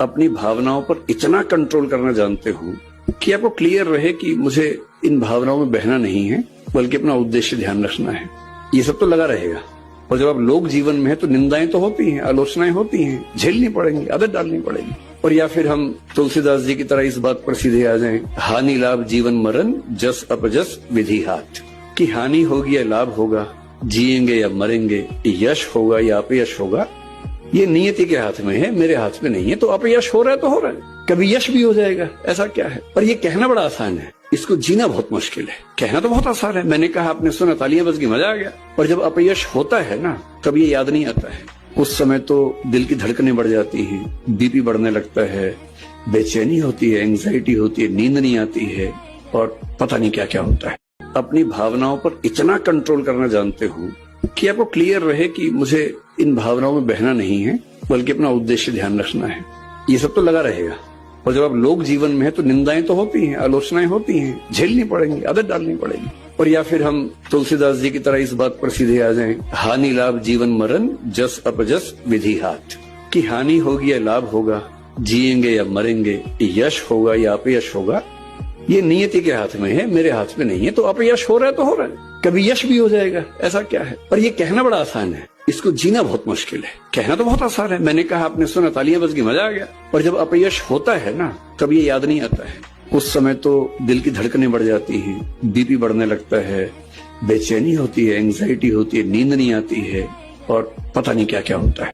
अपनी भावनाओं पर इतना कंट्रोल करना जानते हो कि आपको क्लियर रहे कि मुझे इन भावनाओं में बहना नहीं है, बल्कि अपना उद्देश्य ध्यान रखना है। ये सब तो लगा रहेगा। और जब आप लोग जीवन में है तो निंदाएं तो होती हैं, आलोचनाएं होती हैं, झेलनी पड़ेंगी, आदत डालनी पड़ेगी। और या फिर हम तुलसीदास जी की तरह इस बात पर सीधे आ जाएं, हानि लाभ जीवन मरण जस अपजस विधि हाथ, कि हानि होगी या लाभ होगा, जिएंगे या मरेंगे, यश होगा या अपयश होगा, ये नियति के हाथ में है, मेरे हाथ में नहीं है। तो अपयश हो रहा है तो हो रहा है, कभी यश भी हो जाएगा, ऐसा क्या है। पर ये कहना बड़ा आसान है, इसको जीना बहुत मुश्किल है। कहना तो बहुत आसान है, मैंने कहा, आपने सुना, तालियां बज गई, मजा आ गया। और जब अपयश होता है ना, तब ये याद नहीं आता है। उस समय तो दिल की धड़कनें बढ़ जाती हैं, बीपी बढ़ने लगता है, बेचैनी होती है, एंग्जाइटी होती है, नींद नहीं आती है, और पता नहीं क्या क्या होता है। अपनी भावनाओं पर इतना कंट्रोल करना जानते हो कि आपको क्लियर रहे कि मुझे इन भावनाओं में बहना नहीं है, बल्कि अपना उद्देश्य ध्यान रखना है। ये सब तो लगा रहेगा। और जब आप लोग जीवन में है तो निंदाएं तो होती हैं, आलोचनाएं होती हैं, झेलनी पड़ेंगी, आदत डालनी पड़ेगी। और या फिर हम तुलसीदास जी की तरह इस बात पर सीधे आ जाएं, हानि लाभ जीवन मरण जस अपजस विधि हाथ, कि हानि होगी या लाभ होगा, जिएंगे या मरेंगे, यश होगा या अपयश होगा, ये नियति के हाथ में है, मेरे हाथ में नहीं है। तो अपयश हो रहा है तो हो रहा है, कभी यश भी हो जाएगा, ऐसा क्या है। पर ये कहना बड़ा आसान है, इसको जीना बहुत मुश्किल है। कहना तो बहुत आसान है, मैंने कहा, आपने सुना, तालियां बज गई, मजा आ गया। और जब अपयश होता है ना, तब ये याद नहीं आता है। उस समय तो दिल की धड़कनें बढ़ जाती हैं, बीपी बढ़ने लगता है, बेचैनी होती है, एंग्जाइटी होती है, नींद नहीं आती है, और पता नहीं क्या क्या होता है।